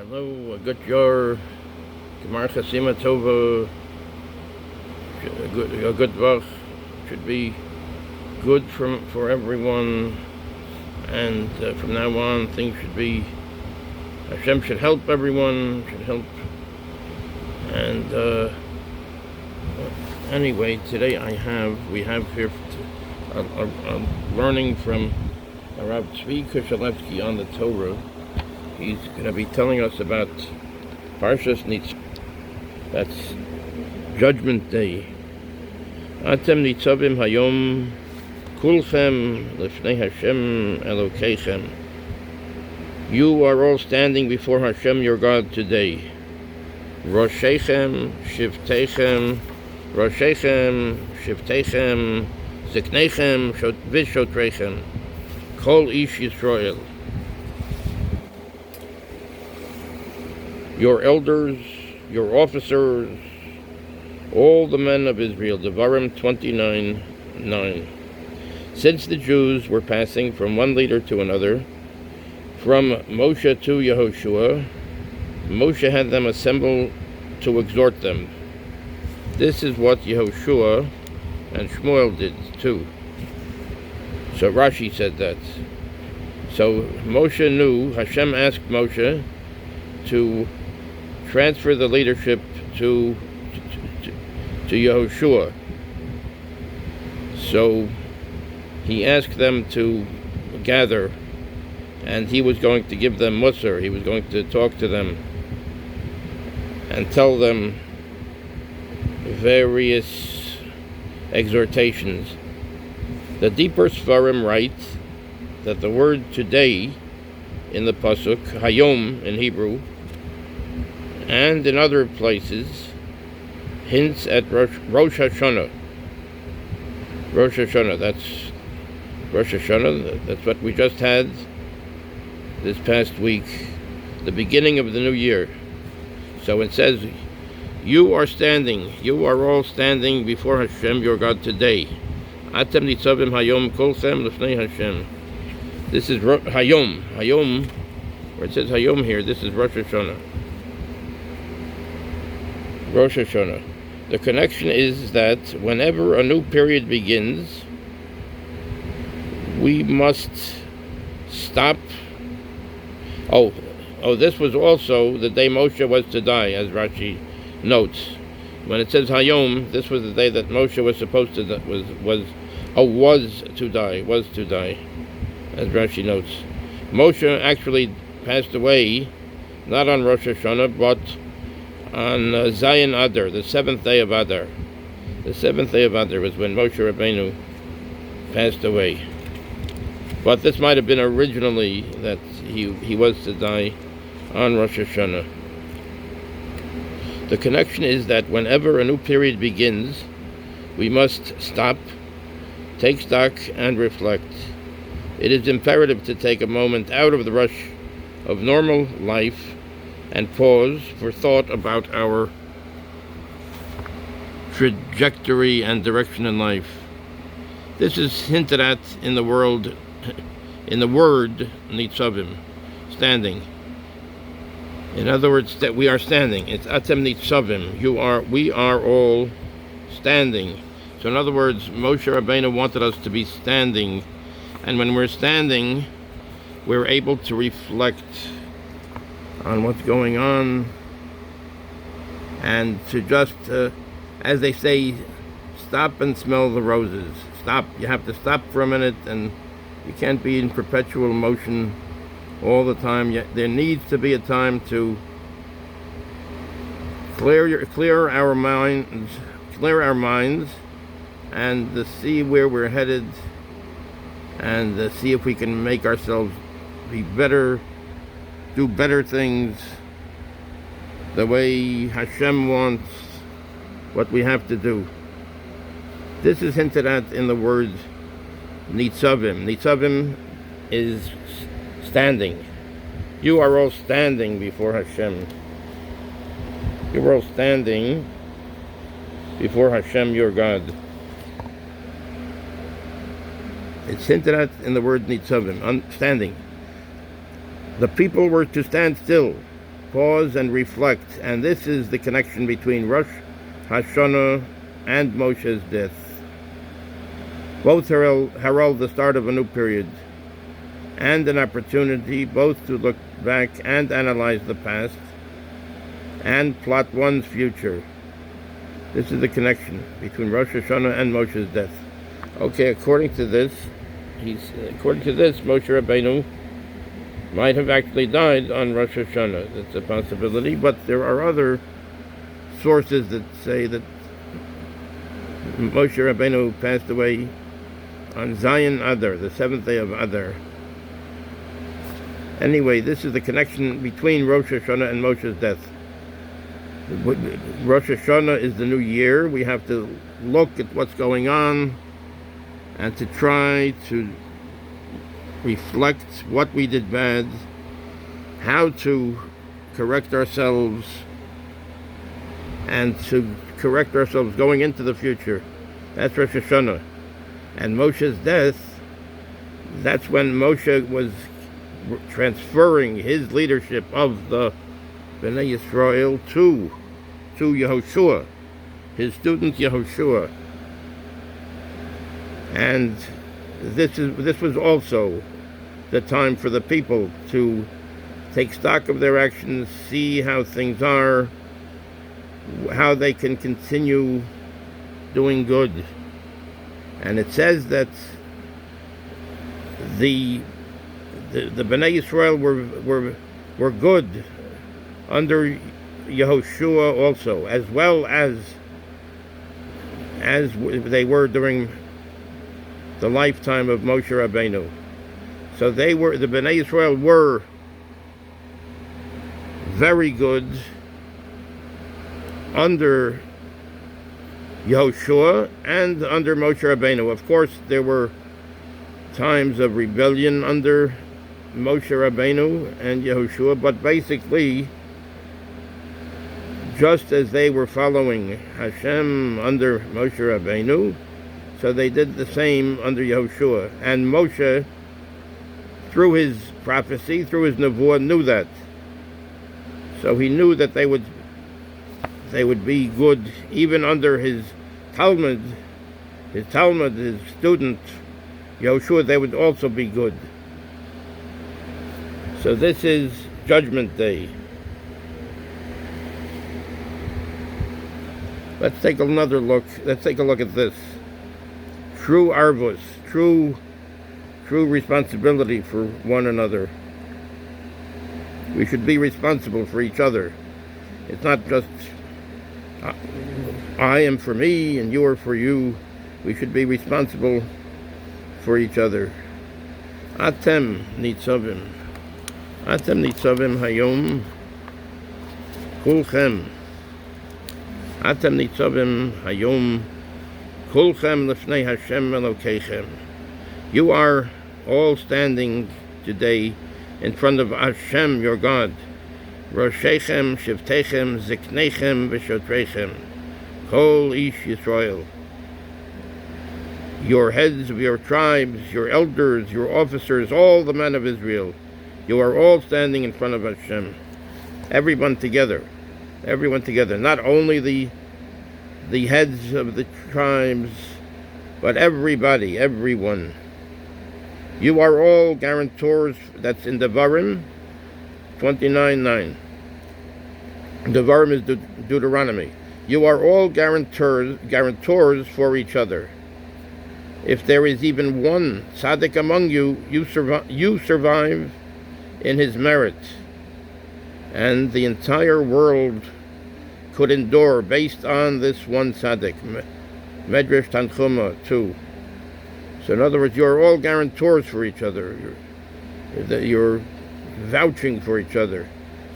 Hello, a good year, Gemar Chasima Tova, a good vach should be good for everyone, and from now on things should be, Hashem should help everyone, should help, and anyway, today we have here a learning from Rav Zvi Kushalevsky on the Torah. He's going to be telling us about P'arshat Nitz. That's Judgment Day. Atem Nitzavim Hayom Kulchem Lifnei Hashem Elokeichem. You are all standing before Hashem your God today. Roshechem Shivteichem Zikneichem Vishotreichem Kol Ish Yisrael. Your elders, your officers, all the men of Israel. Devarim 29:9. Since the Jews were passing from one leader to another, from Moshe to Yehoshua, Moshe had them assemble to exhort them. This is what Yehoshua and Shmuel did too. So Rashi said that. So Moshe knew, Hashem asked Moshe to transfer the leadership to Yehoshua. So he asked them to gather, and he was going to give them musar. He was going to talk to them and tell them various exhortations. The deeper Sfarim write that the word today in the pasuk, Hayom in Hebrew, and in other places, hints at Rosh Hashanah. Rosh Hashanah, that's Rosh Hashanah, that's what we just had this past week, the beginning of the new year. So it says, you are all standing before Hashem your God today. Atem nitzavim hayom kolchem lifnei Hashem. This is Hayom, where it says Hayom here, this is Rosh Hashanah. Rosh Hashanah. The connection is that whenever a new period begins, we must stop. Oh, this was also the day Moshe was to die, as Rashi notes. When it says Hayom, this was the day that Moshe was supposed to was to die, as Rashi notes. Moshe actually passed away not on Rosh Hashanah, but on Zayin Adar, the 7th day of Adar. The 7th day of Adar was when Moshe Rabbeinu passed away. But this might have been originally that he was to die on Rosh Hashanah. The connection is that whenever a new period begins, we must stop, take stock, and reflect. It is imperative to take a moment out of the rush of normal life and pause for thought about our trajectory and direction in life. This is hinted at in the word nitzavim, standing. In other words, that we are standing. It's atem nitzavim. We are all standing. So in other words, Moshe Rabbeinu wanted us to be standing, and when we're standing, we're able to reflect on what's going on, and to just, as they say, stop and smell the roses. Stop. You have to stop for a minute, and you can't be in perpetual motion all the time. There needs to be a time to clear our minds, and to see where we're headed, and see if we can make ourselves be better, do better things the way Hashem wants what we have to do. This is hinted at in the word nitzavim. Nitzavim is standing. You are all standing before Hashem. You are all standing before Hashem your God. It's hinted at in the word nitzavim, standing. The people were to stand still pause and reflect. And this is the connection between Rosh Hashanah and Moshe's death. Both herald the start of a new period and an opportunity both to look back and analyze the past and plot one's future. This is the connection between Rosh Hashanah and Moshe's death. Okay, according to this, Moshe Rabbeinu might have actually died on Rosh Hashanah. That's a possibility, but there are other sources that say that Moshe Rabbeinu passed away on Zion Adar, the 7th day of Adar. Anyway, this is the connection between Rosh Hashanah and Moshe's death. Rosh Hashanah is the new year. We have to look at what's going on and to try to reflect what we did bad, how to correct ourselves, and to correct ourselves going into the future. That's Rosh Hashanah. And Moshe's death, that's when Moshe was transferring his leadership of the Bnei Yisrael to Yehoshua, his student Yehoshua. And this was also the time for the people to take stock of their actions, see how things are, how they can continue doing good. And it says that the Bnei Yisrael were good under Yehoshua also, as well as they were during the lifetime of Moshe Rabbeinu. So the Bnei Yisrael were very good under Yehoshua and under Moshe Rabbeinu. Of course, there were times of rebellion under Moshe Rabbeinu and Yehoshua, but basically, just as they were following Hashem under Moshe Rabbeinu, so they did the same under Yehoshua. And Moshe, through his prophecy, through his nevuah, knew that. So he knew that they would be good even under his Talmud, his student Yehoshua. They would also be good. So this is Judgment Day. Let's take another look. Let's take a look at this. True Arvus, true responsibility for one another. We should be responsible for each other. It's not just I am for me and you are for you. We should be responsible for each other. Atem nitzavim. Atem nitzavim hayom kulchem. Atem nitzavim hayom kulchem lefnei Hashem Elokeichem. You are all standing today in front of Hashem, your God. Roshechem, Shivtechem, Ziknechem, V'shotrechem. Kol Ish Yisrael. Your heads of your tribes, your elders, your officers, all the men of Israel. You are all standing in front of Hashem. Everyone together. Not only the heads of the tribes, but everybody, everyone. You are all guarantors. That's in Devarim 29:9. Devarim is Deuteronomy. You are all guarantors for each other. If there is even one tzaddik among you, you survive in his merit, and the entire world could endure based on this one tzaddik. Medrash Tanchuma 2. So in other words, you're all guarantors for each other. You're vouching for each other.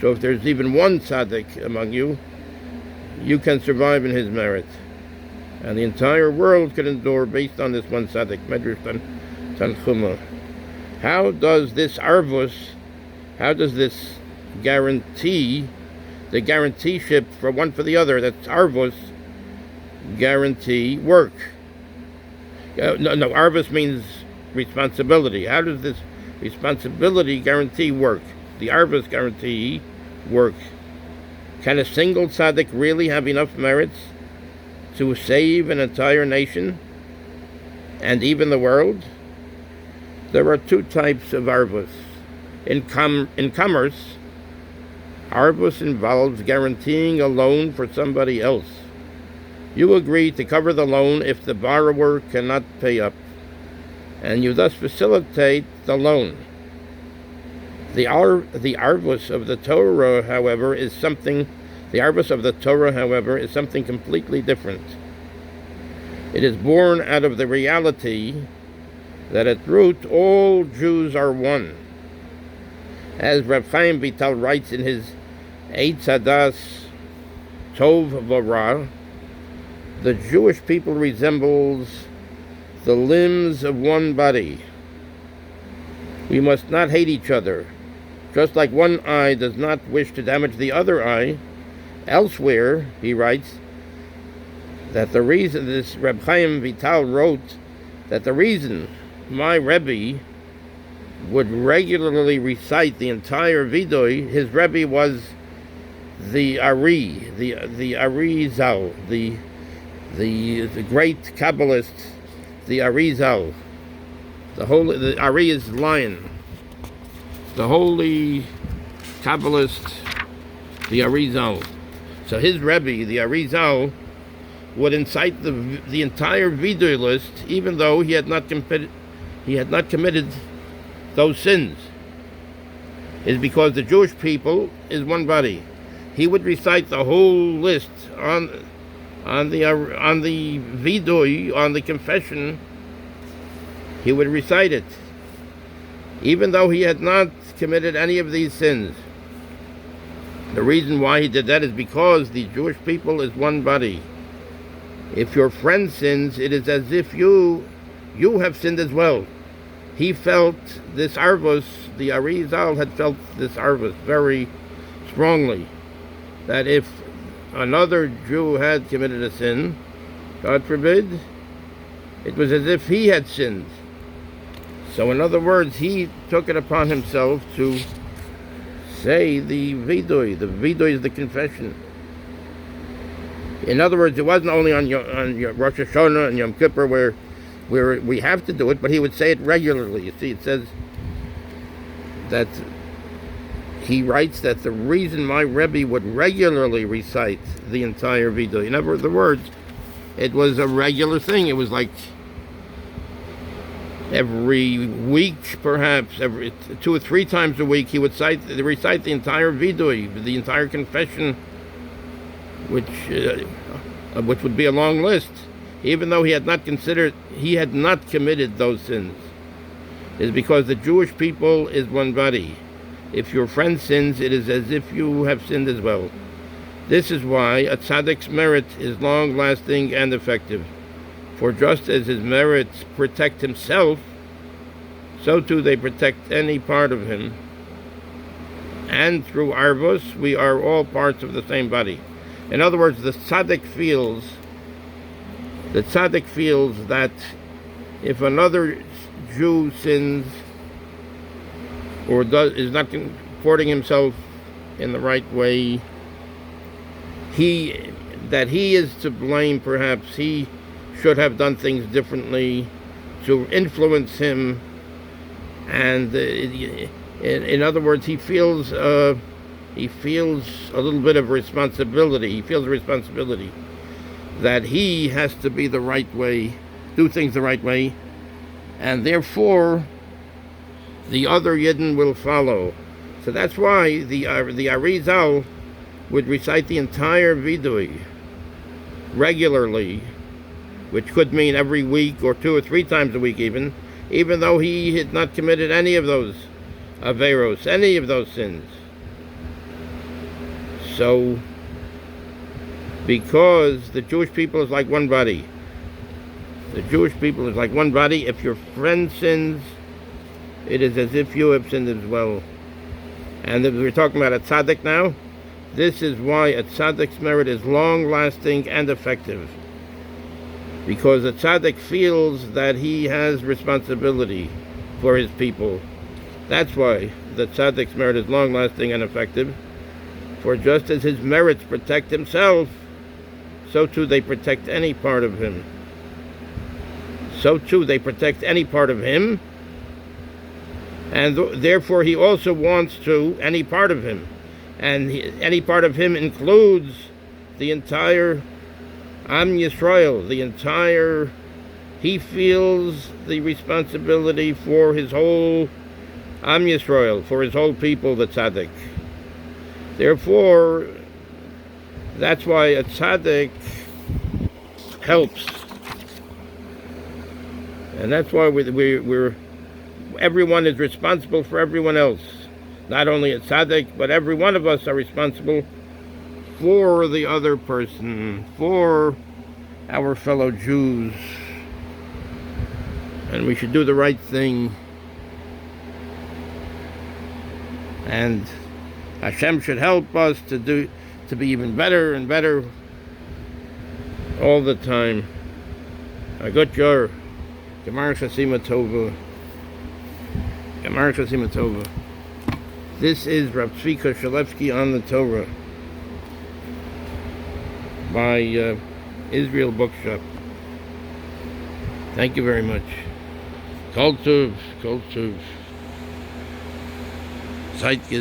So if there's even one tzaddik among you, you can survive in his merit. And the entire world can endure based on this one tzaddik. Medrash Tanchuma. How does this Arvus, how does this guarantee, the guaranteeship for one for the other, that's Arvus, guarantee work? No, Arvus means responsibility. How does this responsibility guarantee work? The Arvus guarantee work. Can a single tzaddik really have enough merits to save an entire nation and even the world? There are two types of Arvus. In commerce, Arvus involves guaranteeing a loan for somebody else. You agree to cover the loan if the borrower cannot pay up, and you thus facilitate the loan. The Arvus of the Torah, however, is something completely different. It is born out of the reality that at root all Jews are one. As Rav Chaim Vital writes in his Eitz Hadas Tov V'Ra, the Jewish people resembles the limbs of one body. We must not hate each other. Just like one eye does not wish to damage the other eye, elsewhere, he writes, that the reason, this Reb Chaim Vital wrote, that the reason my Rebbe would regularly recite the entire Vidui, his Rebbe was the Ari, the Arizal, the great Kabbalist, the Arizal. The Ari is lion. The holy Kabbalist, the Arizal. So his Rebbe, the Arizal, would incite the entire Vidui list, even though he had not committed those sins. Is because the Jewish people is one body. He would recite the whole list on the Vidui, on the confession. He would recite it, even though he had not committed any of these sins. The reason why he did that is because the Jewish people is one body. If your friend sins, it is as if you have sinned as well. He felt this Arvus, the Arizal had felt this Arvus very strongly, that if another Jew had committed a sin, God forbid, it was as if he had sinned. So in other words, he took it upon himself to say the Vidui. The Vidui is the confession. In other words, it wasn't only on Rosh Hashanah and Yom Kippur where we have to do it, but he would say it regularly. You see, it says that he writes that the reason my Rebbe would regularly recite the entire Vidui. In other words, it was a regular thing. It was like every week, perhaps, every 2 or 3 times a week, he would recite the entire Vidui, the entire confession, which would be a long list, even though he had not committed those sins. Is because the Jewish people is one body. If your friend sins, it is as if you have sinned as well. This is why a tzaddik's merit is long-lasting and effective. For just as his merits protect himself, so too they protect any part of him. And through Arvus, we are all parts of the same body. In other words, the tzaddik feels that if another Jew sins or is not comporting himself in the right way, he is to blame. Perhaps he should have done things differently to influence him, and in other words, he feels a little bit of responsibility. He feels a responsibility that he has to be the right way, do things the right way, and therefore the other Yidden will follow. So that's why the Arizal would recite the entire Vidui regularly, which could mean every week or 2 or 3 times a week even though he had not committed any of those averos, any of those sins. So, because the Jewish people is like one body. The Jewish people is like one body. If your friend sins, it is as if you have sinned as well. And if we're talking about a tzaddik now, this is why a tzaddik's merit is long-lasting and effective. Because a tzaddik feels that he has responsibility for his people. That's why the tzaddik's merit is long-lasting and effective. For just as his merits protect himself, so too they protect any part of him. So too they protect any part of him, and therefore he also wants to any part of him. And any part of him includes the entire Am Yisrael, he feels the responsibility for his whole Am Yisrael, for his whole people, the tzaddik. Therefore, that's why a tzaddik helps. And that's why we're everyone is responsible for everyone else. Not only a tzaddik, but every one of us are responsible for the other person, for our fellow Jews. And we should do the right thing. And Hashem should help us to be even better and better all the time. I got your Gemara Chasima Tova. Gemara Chasima Tova. This is Rav Zvi Kushalevsky on the Torah by Israel Bookshop. Thank you very much. Kol Tov. Zeit